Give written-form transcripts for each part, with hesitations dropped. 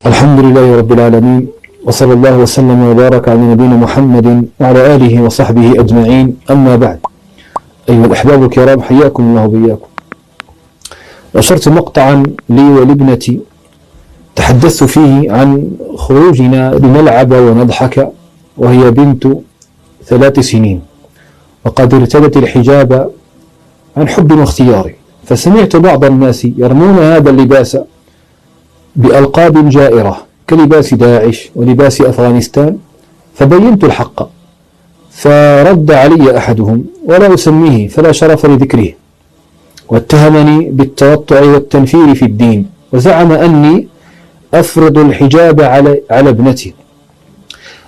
الحمد لله رب العالمين، وصلى الله وسلم وبارك على نبينا محمد وعلى آله وصحبه أجمعين. أما بعد، أيها الأحباب الكرام، حياكم الله وبياكم. نشرت مقطعا لي ولابنتي تحدثت فيه عن خروجنا لنلعب ونضحك، وهي بنت 3 سنين، وقد ارتدت الحجاب عن حب واختيار. فسمعت بعض الناس يرمون هذا اللباس بألقاب جائرة كلباس داعش ولباس أفغانستان، فبينت الحق. فرد علي أحدهم ولا أسميه فلا شرف لذكره، واتهمني بالتوطع والتنفير في الدين، وزعم أني أفرض الحجاب على ابنتي،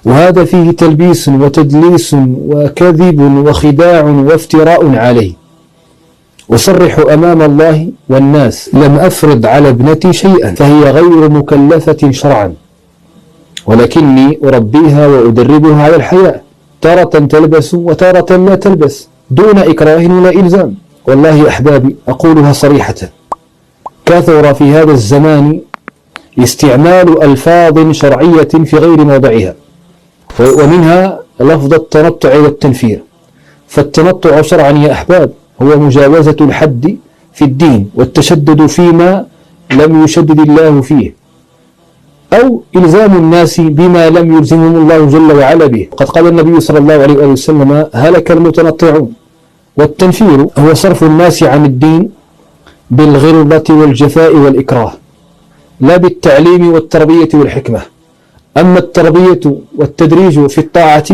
وهذا فيه تلبيس وتدليس وكذب وخداع وافتراء علي. أصرح أمام الله والناس: لم أفرض على ابنتي شيئا، فهي غير مكلفة شرعا، ولكني أربيها وأدربها على الحياء، تارة تلبس وتارة لا تلبس، دون إكراه ولا إلزام. والله أحبابي، أقولها صريحة، كثر في هذا الزمان استعمال ألفاظ شرعية في غير موضعها، ومنها لفظ التنطع والتنفير. فالتنطع شرعا يا أحباب هو مجاوزة الحد في الدين والتشدد فيما لم يشدد الله فيه، أو إلزام الناس بما لم يلزمهم الله جل وعلا به. قد قال النبي صلى الله عليه وسلم: هلك المتنطعون. والتنفير هو صرف الناس عن الدين بالغلظة والجفاء والإكراه، لا بالتعليم والتربية والحكمة. أما التربية والتدريج في الطاعة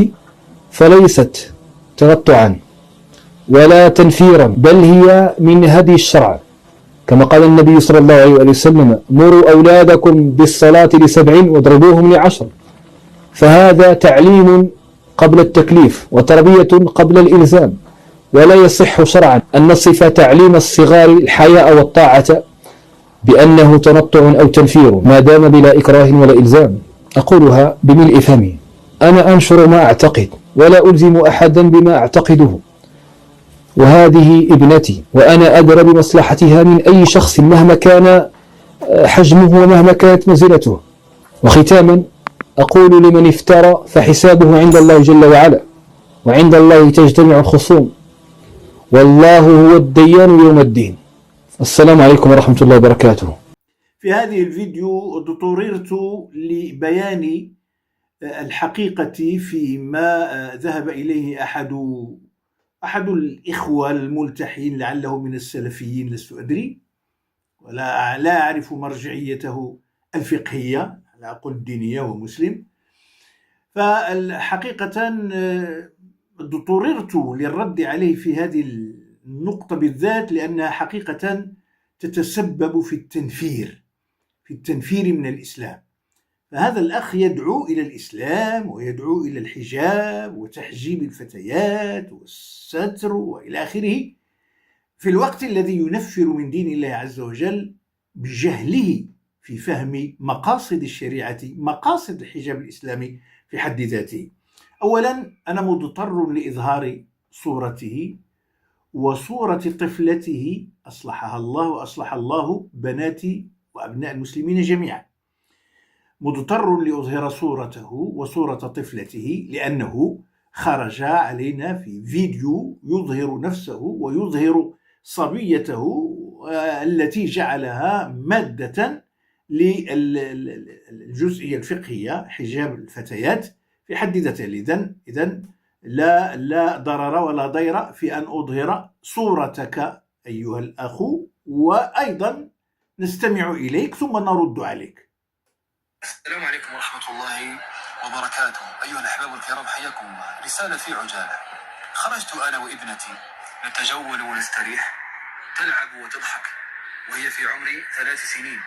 فليست تنطعا ولا تنفيرا، بل هي من هدي الشرع، كما قال النبي صلى الله عليه وسلم: مروا أولادكم بالصلاة ل7 واضربوهم ل10. فهذا تعليم قبل التكليف وتربية قبل الإلزام، ولا يصح شرعا أن نصف تعليم الصغار الحياء والطاعة بأنه تنطع أو تنفير ما دام بلا إكراه ولا إلزام. أقولها بملء فمي، أنا أنشر ما أعتقد ولا ألزم أحدا بما أعتقده، وهذه ابنتي، وأنا أدرى بمصلحتها من أي شخص مهما كان حجمه ومهما كانت منزلته. وختاما أقول: لمن افترى فحسابه عند الله جل وعلا، وعند الله تجتمع الخصوم، والله هو الديان يوم الدين. السلام عليكم ورحمة الله وبركاته. في هذه الفيديو اضطررت لبيان الحقيقة فيما ذهب إليه أحد الإخوة الملتحين، لعله من السلفيين، لست أدري، لا أعرف مرجعيته الفقهية، لا أقول الدينية، ومسلم. فالحقيقة اضطررت للرد عليه في هذه النقطة بالذات، لأنها حقيقة تتسبب في التنفير من الإسلام. فهذا الأخ يدعو إلى الإسلام ويدعو إلى الحجاب وتحجيب الفتيات والستر وإلى آخره، في الوقت الذي ينفر من دين الله عز وجل بجهله في فهم مقاصد الشريعة، مقاصد الحجاب الإسلامي في حد ذاته. أولا، أنا مضطر لإظهار صورته وصورة طفلته، أصلحها الله وأصلح الله بناتي وأبناء المسلمين جميعا. مضطر لأظهر صورته وصورة طفلته، لأنه خرج علينا في فيديو يظهر نفسه ويظهر صبيته التي جعلها مادة للجزئية الفقهية، حجاب الفتيات في حد ذاته. إذن لا ضرر ولا ضير في أن أظهر صورتك أيها الأخ، وأيضا نستمع إليك ثم نرد عليك. السلام عليكم ورحمة الله وبركاته. أيها الأحباب الكرام، حياكم الله. رسالة في عجالة. خرجت أنا وابنتي نتجول ونستريح، تلعب وتضحك، وهي في عمر 3 سنين،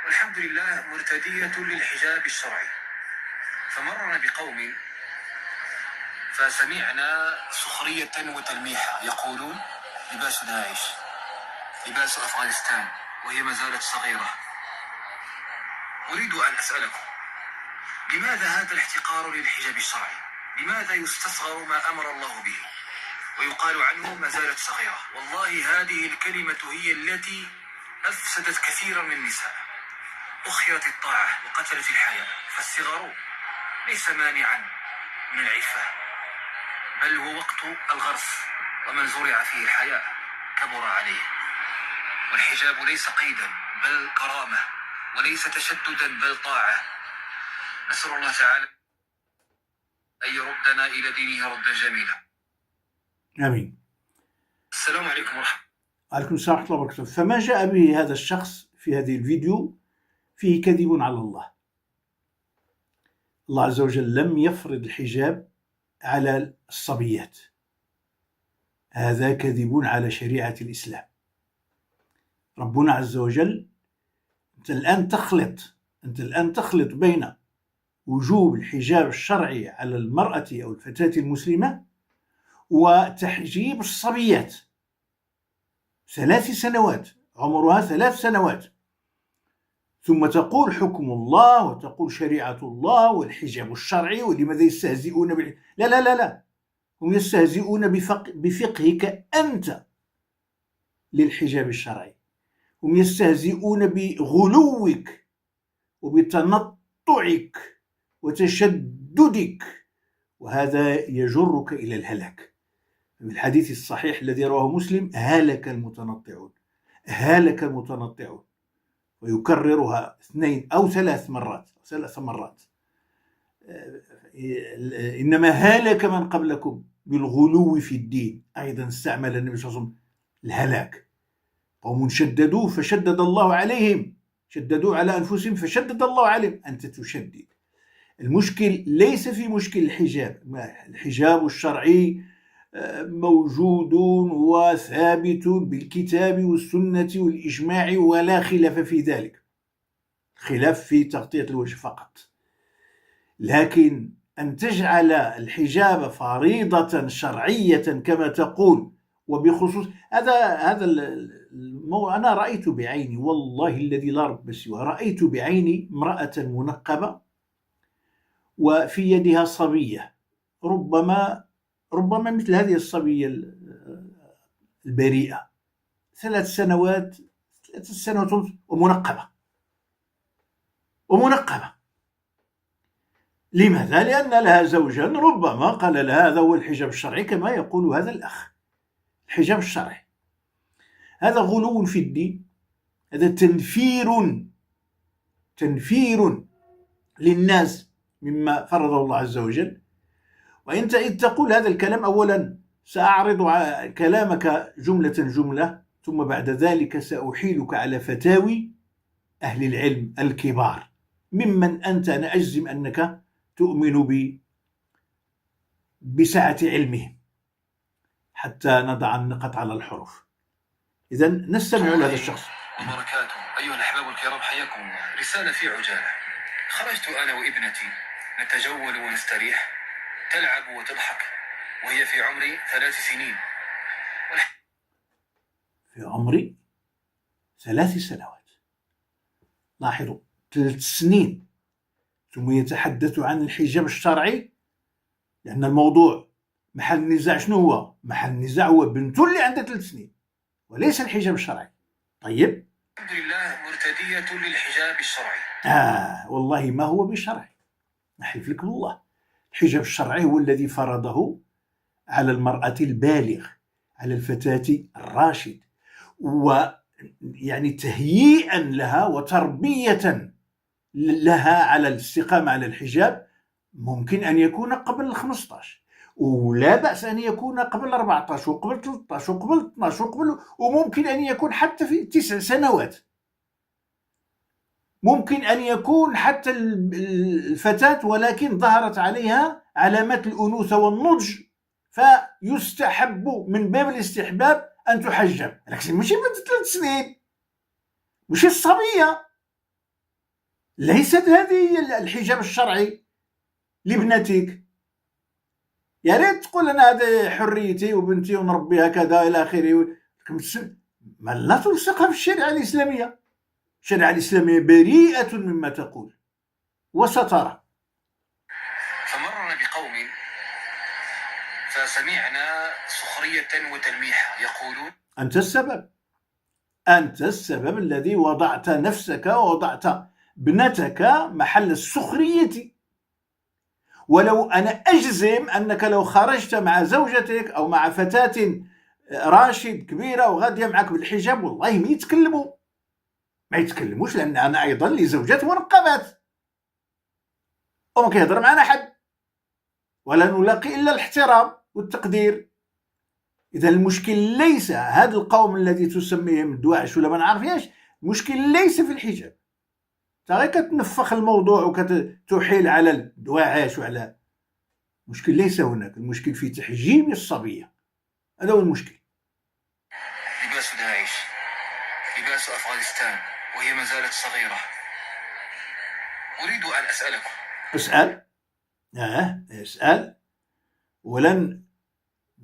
والحمد لله مرتدية للحجاب الشرعي. فمرنا بقوم فسمعنا سخرية وتلميحا، يقولون: لباس داعش، لباس أفغانستان، وهي ما زالت صغيرة. أريد أن أسألكم: لماذا هذا الاحتقار للحجاب الشرعي؟ لماذا يستصغر ما أمر الله به ويقال عنه ما زالت صغيرة؟ والله هذه الكلمة هي التي أفسدت كثيرا من النساء. أخيرت الطاعة وقتلت الحياء، فالصغار ليس مانعا من العفة، بل هو وقت الغرس، ومن زرع فيه الحياء كبر عليه. والحجاب ليس قيدا بل كرامة، وليس تشددا بل طاعة. نسأل الله تعالى أن يردنا إلى دينه ردا جميلا. آمين. السلام عليكم ورحمة عليكم السلام ورحمة الله وبركاته. فما جاء به هذا الشخص في هذه الفيديو فيه كذب على الله. الله عز وجل لم يفرض الحجاب على الصبيات، هذا كذب على شريعة الإسلام. ربنا عز وجل أنت الآن تخلط بين وجوب الحجاب الشرعي على المرأة أو الفتاة المسلمة وتحجيب الصبيات 3 سنوات، عمرها 3 سنوات، ثم تقول حكم الله وتقول شريعة الله والحجاب الشرعي، ولماذا يستهزئون لا لا لا لا، هم يستهزئون بفقهك أنت للحجاب الشرعي، هم يستهزئون بغلوك وبتنطعك وتشددك، وهذا يجرك إلى الهلاك. في الحديث الصحيح الذي رواه مسلم: هلك المتنطعون، هلك المتنطعون، ويكررها 2 أو 3 مرات. إنما هلك من قبلكم بالغلو في الدين. أيضا استعمل النبي صلى الله عليه وسلم الهلاك. قوم شددوا فشدد الله عليهم، شددوا على أنفسهم فشدد الله عليهم، أنت تشدد. المشكل ليس في مشكل الحجاب الشرعي موجود وثابت بالكتاب والسنة والإجماع ولا خلاف في ذلك، خلاف في تغطية الوجه فقط. لكن أن تجعل الحجاب فريضة شرعية كما تقول، وبخصوص هذا أنا رأيت بعيني، والله الذي لا رب سواه، رأيت بعيني امرأة منقبة وفي يدها صبية، ربما مثل هذه الصبية البريئة، 3 سنوات ومنقبة. لماذا؟ لأن لها زوجا ربما قال لها هذا هو الحجاب الشرعي كما يقول هذا الأخ. الحجاب الشرعي هذا غلو في الدين، هذا تنفير للناس مما فرضه الله عز وجل. وأنت إذ تقول هذا الكلام، أولا سأعرض كلامك جملة، ثم بعد ذلك سأحيلك على فتاوي أهل العلم الكبار ممن أنا أجزم أنك تؤمن بسعة علمهم، حتى نضع النقط على الحروف. إذن نستمع لهذا الشخص. وبركاته. أيها الأحباب الكرام، حياكم الله. رسالة في عجالة. خرجت أنا وابنتي نتجول ونستريح، تلعب وتضحك، وهي في عمر 3 سنين. في عمر 3 سنوات، لاحظوا 3 سنين، ثم يتحدث عن الحجاب الشرعي، لأن الموضوع محل النزاع. شنو هو محل النزاع؟ هو بنته اللي عندها 3 سنين وليس الحجاب الشرعي. طيب، الحمد لله مرتدية للحجاب الشرعي. والله ما هو بشرعي، أحلف لك بالله. الحجاب الشرعي هو الذي فرضه على المرأة البالغ، على الفتاة الراشد، ويعني تهيئا لها وتربية لها على الاستقامة على الحجاب. ممكن أن يكون قبل 15، ولا بأس أن يكون قبل 14 وقبل 13 وقبل 12 وممكن أن يكون حتى في 9 سنوات. ممكن أن يكون حتى الفتاة ولكن ظهرت عليها علامات الأنوثة والنضج، فيستحب من باب الاستحباب أن تحجب، لكن مش بنت 3 سنين، مش الصبية. ليست هذه الحجاب الشرعي لابنتك. يا ريت تقول أنا هذه حريتي وبنتي ونربيها كذا إلى آخره، ما لا تلصقها بالشريعة الإسلامية. الشريعة الإسلامية بريئة مما تقول، وسترى. فمرنا بقوم فسمعنا سخرية وتلميحا يقولون: أنت السبب الذي وضعت نفسك ووضعت ابنتك محل السخرية. ولو أنا أجزم أنك لو خرجت مع زوجتك أو مع فتاة راشد كبيرة وغادية معك بالحجاب، والله ما يتكلموش، لأن أنا أيضا لزوجات منقبات وما كيهضر معنا حد، ولا نلاقي إلا الاحترام والتقدير. إذا المشكل ليس هذا القوم الذي تسميهم الدواعش ولا ما نعرف ايش، المشكل ليس في الحجاب. غير كتنفخ الموضوع وكتحيل على الدواعش وعلى، المشكل ليس هناك، المشكل في تحجيم الصبية، هذا هو المشكل. لباس داعش، لباس أفغانستان وهي ما زالت صغيرة. أريد أن أسألكم. اسأل. اسأل. ولن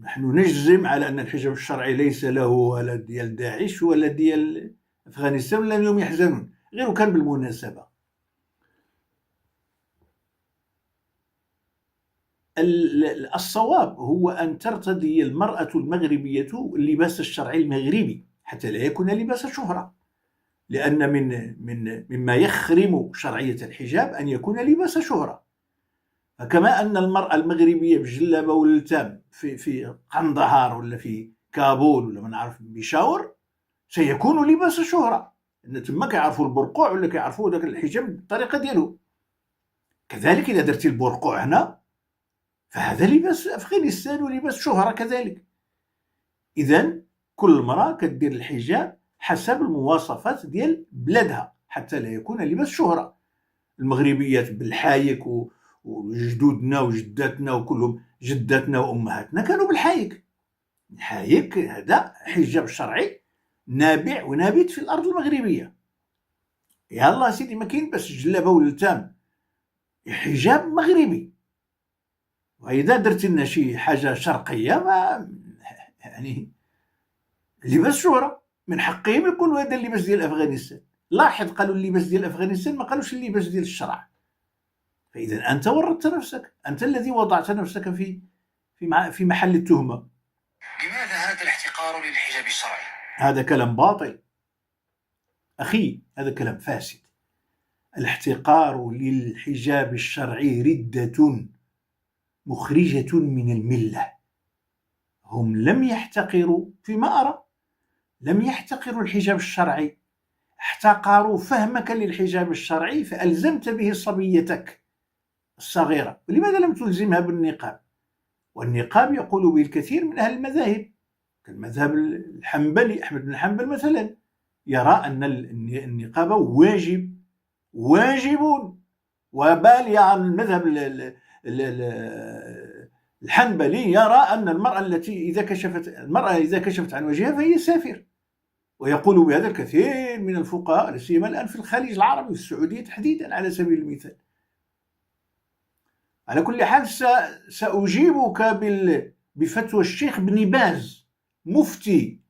نحن نجزم على أن الحجاب الشرعي ليس له ولا ديال داعش ولا ديال أفغانستان، ولا اليوم يحزنون. غير كان بالمناسبة الصواب هو أن ترتدي المرأة المغربية اللباس الشرعي المغربي حتى لا يكون لباس شهرة، لأن مما يخرم شرعية الحجاب أن يكون لباس شهرة. فكما أن المرأة المغربية بجلابة والتام في قندهار ولا في كابول ولا ما نعرف بيشاور سيكون لباس شهرة، لأن تما كيعرفوا البرقوع ولا كيعرفوا ذاك الحجاب بالطريقة ديالو. كذلك إذا درتي البرقوع هنا فهذا لباس أفغانستان ولباس شهرة كذلك. إذن كل امرأة كدير الحجاب حسب المواصفات ديال بلادها حتى لا يكون لباس شهرة. المغربيات بالحايك وجدودنا وجداتنا وكلهم جداتنا وأمهاتنا كانوا بالحايك. الحايك هذا حجاب شرعي نابع ونابت في الأرض المغربية. يا الله سيدي ما كاين بس جلابة والتام، حجاب مغربي. وإذا درت لنا شي حاجة شرقية ما يعني لباس شهرة، من حقهم يكونوا هذا اللباس ديال أفغانستان. لاحظ قالوا اللباس ديال أفغانستان، ما قالوش اللباس ديال الشرع. فإذا أنت ورطت نفسك، أنت الذي وضعت نفسك في محل التهمة. لماذا هذا الاحتقار للحجاب الشرعي؟ هذا كلام باطل أخي، هذا كلام فاسد. الاحتقار للحجاب الشرعي ردة مخرجة من الملة. هم لم يحتقروا، فيما أرى لم يحتقروا الحجاب الشرعي، احتقروا فهمك للحجاب الشرعي فألزمت به صبيتك الصغيرة. ولماذا لم تلزمها بالنقاب؟ والنقاب يقول به الكثير من أهل المذاهب، كالمذهب الحنبلي أحمد بن حنبل مثلا يرى أن النقاب واجب، وبالي عن المذهب الحنبلي يرى أن المرأة إذا كشفت عن وجهها فهي سافر. ويقول بهذا الكثير من الفقهاء لا سيما الآن في الخليج العربي والسعودية تحديدا على سبيل المثال. على كل حال سأجيبك بفتوى الشيخ بن باز مفتي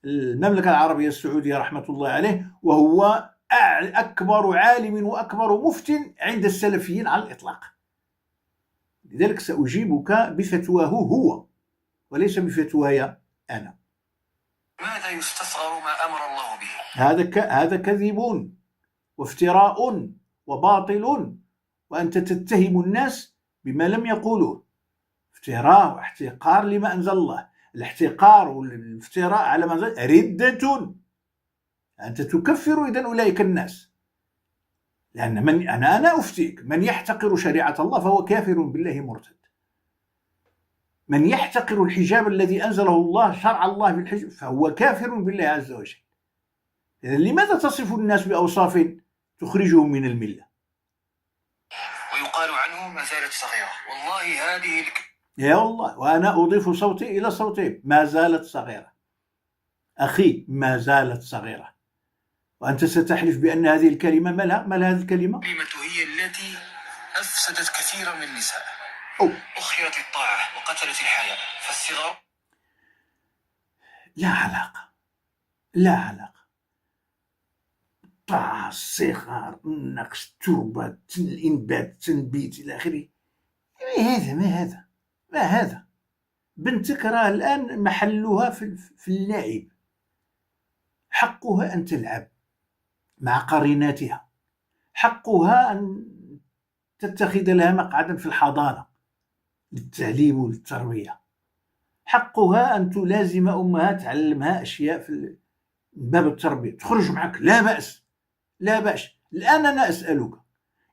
المملكة العربية السعودية رحمة الله عليه، وهو أكبر عالم وأكبر مفت عند السلفيين على الإطلاق. لذلك سأجيبك بفتواه هو وليس بفتواي أنا. ماذا يستصغر ما أمر الله به؟ هذا كذب وافتراء وباطل، وأنت تتهم الناس بما لم يقولوه. افتراء واحتقار لما أنزل الله. الاحتقار والافتراء على ما أنزل ردة. أنت تكفر إذن أولئك الناس، لأن أنا أفتيك من يحتقر شريعة الله فهو كافر بالله مرتد. من يحتقر الحجاب الذي أنزله الله، شرع الله في الحجاب، فهو كافر بالله عز وجل. إذن لماذا تصف الناس بأوصاف تخرجهم من الملة؟ ويقال عنه ما زالت صغيرة. والله هذه يا الله، وأنا أضيف صوتي إلى صوتهم، ما زالت صغيرة. أخي ما زالت صغيرة، وأنت ستحلف بأن هذه الكلمة ما لها هذه الكلمة؟ هي التي أفسدت كثيرا من النساء. أخرت الطاعة وقتلت الحياة. فالصغار لا علاقة. الطاعة، الصغار، النقش، التربة، الإنبات، التنبيت إلى آخره. ما هذا بنتك راه الآن محلها في اللعب، حقها أن تلعب مع قريناتها، حقها أن تتخذ لها مقعدا في الحضانة للتعليم وللتربية، حقها أن تلازم أمها تعلمها أشياء في باب التربية، تخرج معك لا بأس لا بأس. الآن أنا أسألك،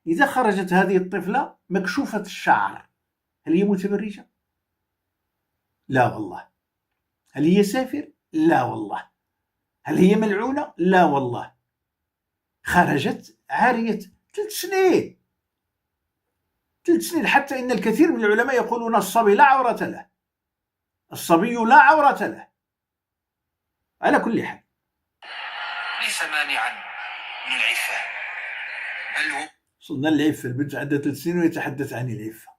إذا خرجت هذه الطفلة مكشوفة الشعر هل هي متبرجة؟ لا والله. هل هي سافر؟ لا والله. هل هي ملعونة؟ لا والله. خرجت عارية 3 سنين، 3 سنين. حتى إن الكثير من العلماء يقولون الصبي لا عورة له، الصبي لا عورة له. على كل حال ليس مانعا من العفة، بل هو وصلنا للعفة. البنت عندها 3 سنين ويتحدث عن العفة.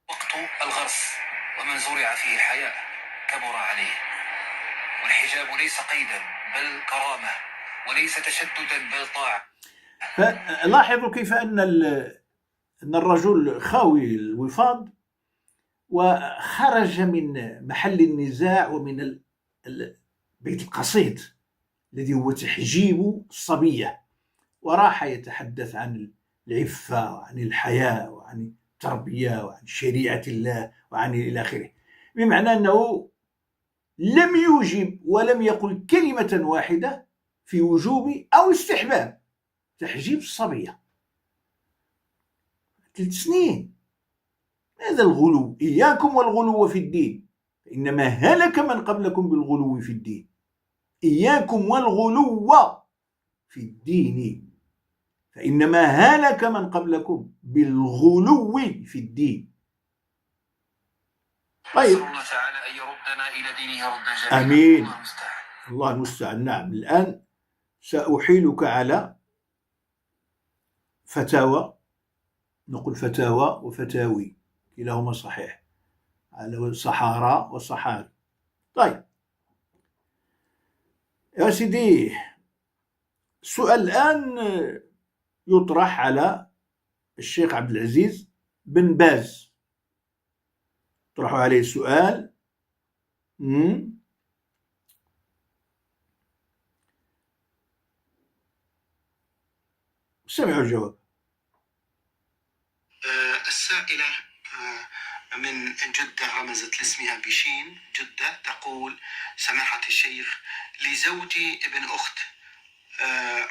وقت الغرس، ومن زرع فيه الحياء كبر عليه. والحجاب ليس قيدا بل كرامة، وليس تشددا بل طاعة. فلاحظوا كيف أن الرجل خاوي الوفاض وخرج من محل النزاع ومن البيت القصيد الذي هو تحجيب الصبية، وراح يتحدث عن العفة وعن الحياء وعن التربية وعن شريعة الله وعن إلى آخره، بمعنى أنه لم يوجب ولم يقل كلمة واحدة في وجوب أو استحباب تحجيب الصبية. 3 سنين، هذا الغلو. إياكم والغلو في الدين، إنما هلك من قبلكم بالغلو في الدين. إياكم والغلو في الدين، فإنما هلك من قبلكم بالغلو في الدين. طيب، نسأل الله تعالى أن يردنا إلى دينه ردا جميلا. آمين. الله المستعان. الله المستعان. نعم. الآن سأحيلك على فتاوى، نقول فتاوى وفتاوي كلاهما صحيح، على صحارى وصحاري. طيب يا سيدي، السؤال الآن يطرح على الشيخ عبد العزيز بن باز، طرحوا عليه السؤال. سمعوا الجواب. السائلة من جدة رمزت لاسمها بشين جدة، تقول: سماحة الشيخ، لزوجي ابن أخت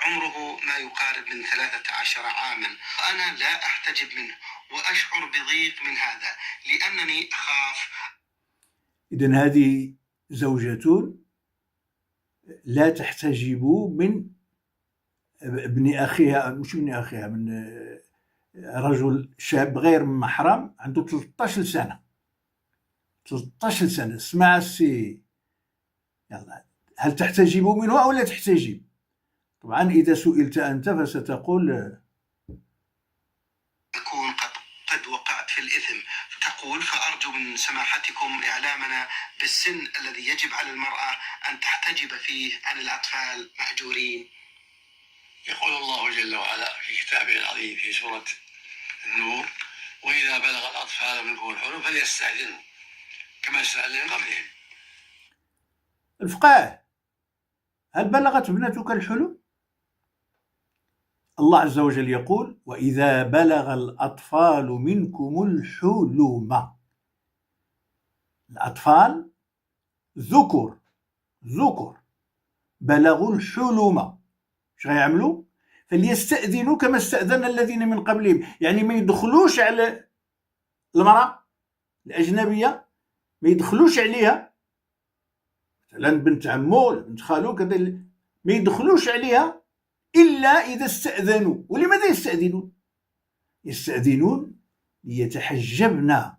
عمره ما يقارب من 13 عاما، أنا لا أحتجب منه وأشعر بضيق من هذا لأنني أخاف. إذن هذه زوجة لا تحتجب من ابن أخيها، مش ابن أخيها، من رجل شاب غير محرم عنده 13 سنة. 13 سنة. اسمع السي، يلا، هل تحتجب منه أو لا تحتجب؟ طبعا إذا سئلت أنت فستقول أكون قد وقعت في الإثم. تقول: فأرجو من سماحتكم إعلامنا بالسن الذي يجب على المرأة أن تحتجب فيه عن الأطفال مأجورين. يقول الله جل وعلا في كتابه العظيم في سورة النور: وإذا بلغ الأطفال منكم الحلم فليستأذنوا كما استأذن قبلهم. الفقاه، هل بلغت ابنتك الحلم؟ الله عز وجل يقول: وإذا بلغ الأطفال منكم الحلم. الأطفال ذكر بلغوا الحلم، ايش غيعملوا؟ فليستأذنوا كما استأذن الذين من قبلهم. يعني ما يدخلوش على المرأة الأجنبية، ما يدخلوش عليها، مثلا بنت عمو ولا بنت خالو كذا، ما يدخلوش عليها إلا إذا استأذنوا. ولماذا يستأذنون؟ يستأذنون ليتحجبن،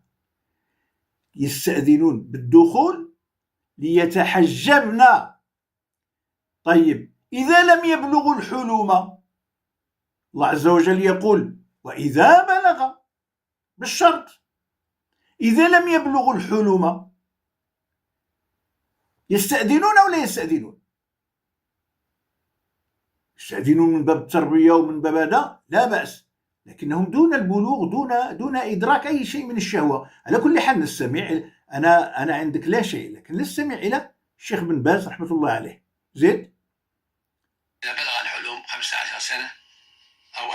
يستأذنون بالدخول ليتحجبن. طيب إذا لم يبلغوا الحلم، الله عز وجل يقول: وإذا بلغ، بالشرط. إذا لم يبلغوا الحلم يستأذنون أو لا يستأذنون؟ يستأذنون من باب التربية ومن باب هذا لا بأس، لكنهم دون البلوغ، دون إدراك أي شيء من الشهوة. على كل حال نستمع. أنا عندك لا شيء، لكن نستمع إلى الشيخ بن باز رحمة الله عليه. زيد. إذا بلغ الحلم 15 سنة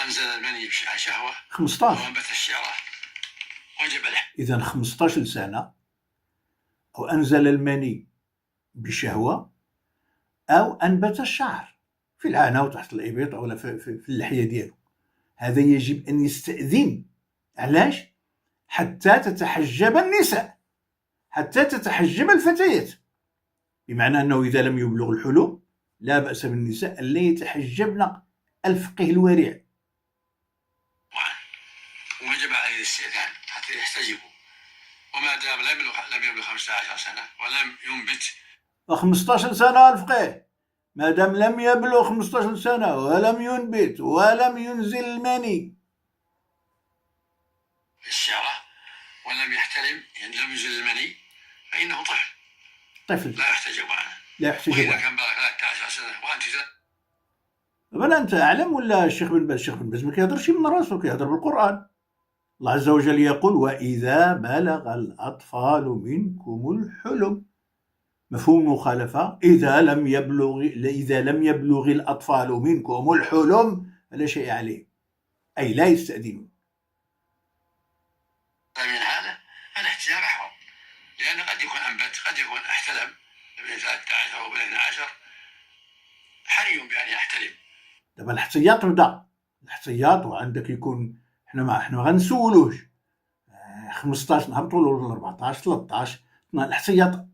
أنزل المني شهوة 15. أو أنبت الشعرة وجب له. إذا 15 سنة، أو أنزل المني بشهوة، أو أنبت الشعر في العانة وتحت الإبط أو في اللحية ديالو، هذا يجب أن يستأذن. علاش؟ حتى تتحجب النساء، حتى تتحجب الفتيات، بمعنى أنه إذا لم يبلغ الحلم لا بأس بالنساء أن لا يتحجبن الفقه الورع. وجب عليه الاستئذان حتى يحتجبوا، وما دام لم يبلغ 15 سنة ولم ينبت. 15 سنة الفقه، ما دام لم يبلغ 15 سنة ولم ينبت ولم ينزل المني الشعرة ولم يحتلم، يعني لم ينزل المني، فإنه طفل لا يحتجب عنه. لا يحتجب وإذا عنه. كان بلغ 13 سنة وأنت طبعا أنت أعلم ولا الشيخ بن باز؟ الشيخ بن باز ما كيهضرش من راسه، كيهضر بالقرآن. الله عز وجل يقول: وإذا بلغ الأطفال منكم الحلم. مفهوم المخالفة: إذا لم يبلغ الأطفال منكم الحلم فلا شيء عليه، أي لا يستأذنون. من هذا الاحتجاب أحوط، لأن قد يكون أنبت، قد يكون احتلم ابن 13 أو ابن 12، حري بأن يحتلم. دابا الاحتياط بدا، الاحتياط، وعندك يكون حنا ما غنسولوش 15 نهبطوا له 14 13.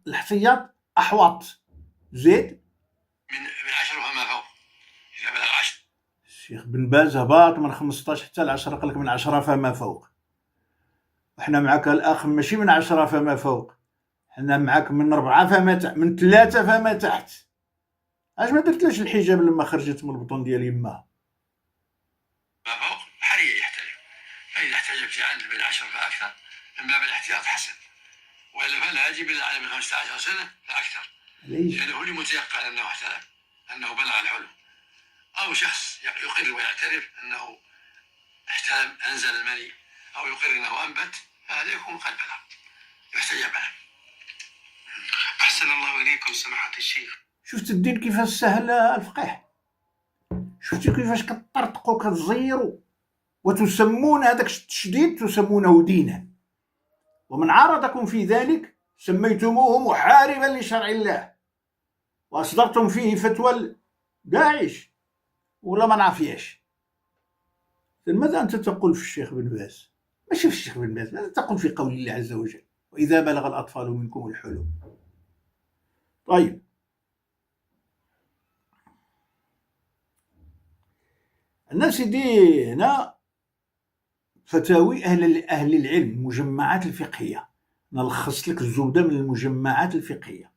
الاحتياط احوط. زيد من 10 وما فوق، إذا بلغ 10. الشيخ بن باز هبط من 15 حتى ل 10، قال لك من 10 فما فوق. احنا معك الاخ ماشي من 10 فما فوق، احنا معك من 4 فما تحت، من 3 فما تحت. اش ما درتلاش الحجاب لما خرجت من البطن ديال يماها؟ ما فوق حري يحتلم، فإذا احتجبت عند من 10 فأكثر من باب الاحتياط حسن، وإلا فلا يجب إلا على من 15 سنة فأكثر، لأنه هو متيقن أنه احتلم، أنه بلغ الحلم، أو شخص يقر ويعترف أنه احتلم أنزل المني، أو يقر أنه أنبت، فهذا يكون قد بلغ يحتجب له. أحسن الله إليكم سماحة الشيخ. شفت الدين كيفاش سهل الفقه؟ شفتي كيفاش كطرطقوا كتزيروا وتسمون هذاك التشديد تسمونه دينا، ومن عارضكم في ذلك سميتموه محاربا لشرع الله، واصدرتم فيه فتوى داعش ولا ما نعرفياش. ماذا انت تقول في الشيخ بن باز؟ ماشي في الشيخ بن باز، ماذا تقول في قول الله عز وجل: واذا بلغ الاطفال منكم الحلم؟ طيب، الناس دي هنا فتاوي أهل العلم، المجمعات الفقهية. نلخص لك الزبدة من المجمعات الفقهية.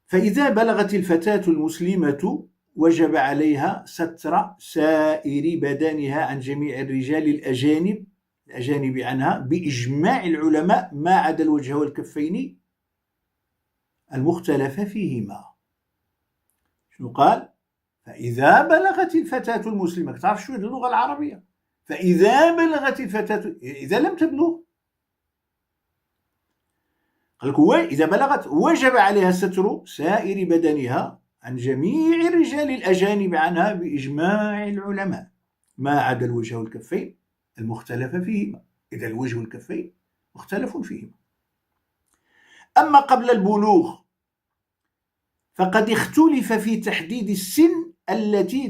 فإذا بلغت الفتاة المسلمة وجب عليها ستر سائر بدنها عن جميع الرجال الأجانب عنها بإجماع العلماء ما عدا الوجه والكفين المختلف فيهما. شنو قال؟ فإذا بلغت الفتاة المسلمة، تعرف شوية اللغة العربية، فإذا بلغت الفتاة، إذا لم تبلغ، قال لك إذا بلغت وجب عليها ستر سائر بدنها عن جميع الرجال الأجانب عنها بإجماع العلماء ما عدا الوجه والكفين المختلف فيهما. إذا الوجه والكفين مختلف فيهما. أما قبل البلوغ فقد اختلف في تحديد السن التي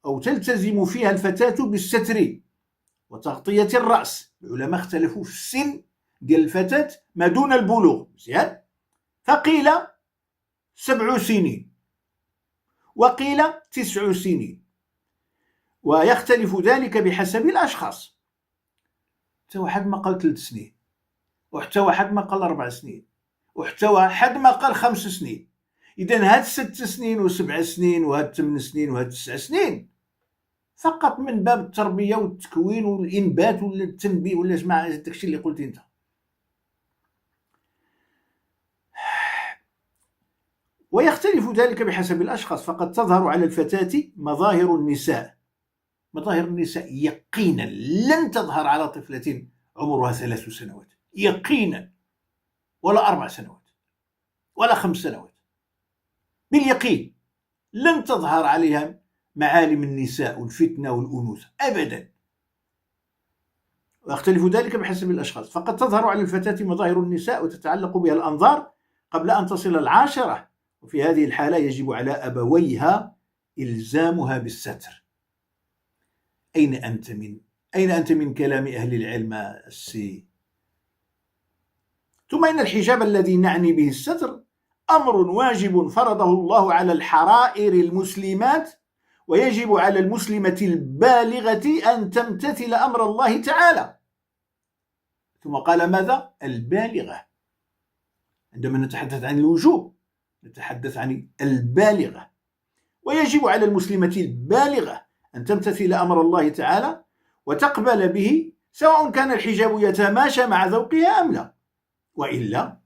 تلتزم فيها الفتاة بالستر وتغطية الرأس. العلماء اختلفوا في السن ديال الفتاة ما دون البلوغ، مزيان. فقيل 7 سنين وقيل 9 سنين، ويختلف ذلك بحسب الأشخاص. حتى واحد ما قال 3 سنين، وحتى واحد ما قال 4 سنين، وحتى واحد ما قال 5 سنين. إذن هاد 6 سنين و7 سنين وهاد 8 سنين وهاد 9 سنين فقط من باب التربية والتكوين والإنبات ولا التنبيه ولا جماعة داكشي اللي قلتي انت. ويختلف ذلك بحسب الأشخاص، فقد تظهر على الفتاة مظاهر النساء. مظاهر النساء يقينا لن تظهر على طفلة عمرها 3 سنوات، يقينا، ولا 4 سنوات ولا 5 سنوات، باليقين لن تظهر عليها معالم النساء والفتنة والأنوثة أبدا، ويختلف ذلك بحسب الأشخاص. فقد تظهر على الفتاة مظاهر النساء وتتعلق بها الأنظار قبل أن تصل العاشرة، وفي هذه الحالة يجب على أبويها إلزامها بالستر. أين أنت من كلام أهل العلم السي؟ ثم إن الحجاب الذي نعني به الستر أمر واجب فرضه الله على الحرائر المسلمات، ويجب على المسلمة البالغة أن تمتثل أمر الله تعالى. ثم قال ماذا؟ البالغة. عندما نتحدث عن الوجوب نتحدث عن البالغة، ويجب على المسلمة البالغة أن تمتثل أمر الله تعالى وتقبل به، سواء كان الحجاب يتماشى مع ذوقها أم لا، وإلا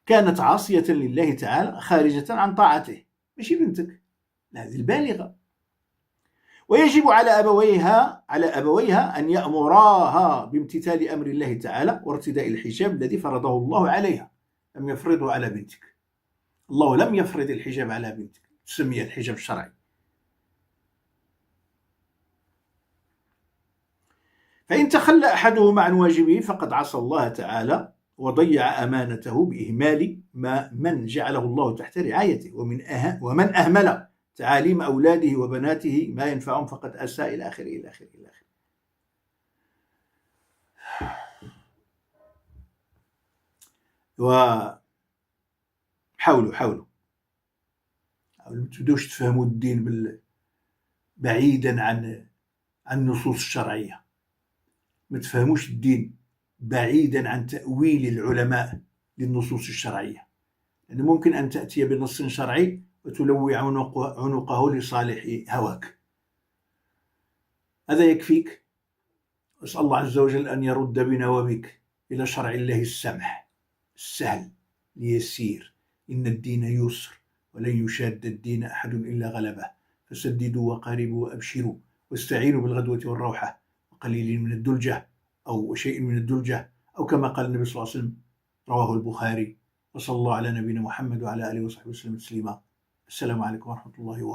كانت عاصية لله تعالى خارجة عن طاعته. ماشي بنتك، هذه البالغة. ويجب على أبويها أن يأمراها بامتثال أمر الله تعالى وارتداء الحجاب الذي فرضه الله عليها، لم يفرضه على بنتك. الله لم يفرض الحجاب على بنتك، تسميه الحجاب الشرعي. فإن تخلى أحدهما عن واجبه فقد عصى الله تعالى وضيع أمانته بإهمال من جعله الله تحت رعايته، ومن أهمل تعاليم أولاده وبناته ما ينفعهم فقد أساء إلى آخره إلى آخره إلى آخره. وحاولوا ما تبدوش تفهموا الدين بعيدا عن النصوص الشرعية، ما تفهموش الدين بعيدا عن تأويل العلماء للنصوص الشرعية، لأن ممكن أن تأتي بنص شرعي وتلوي عنقه لصالح هواك. هذا يكفيك. أسأل الله عز وجل أن يرد بنا وبك إلى شرع الله السمح السهل اليسير. إن الدين يسر ولن يشاد الدين أحد إلا غلبه، فسددوا وقاربوا وأبشروا واستعينوا بالغدوة والروحة وقليل من الدلجة أو شيء من الدلجة، أو كما قال النبي صلى الله عليه وسلم، رواه البخاري. وصلى الله على نبينا محمد وعلى آله وصحبه وسلم تسليما. السلام عليكم ورحمة الله وبركاته.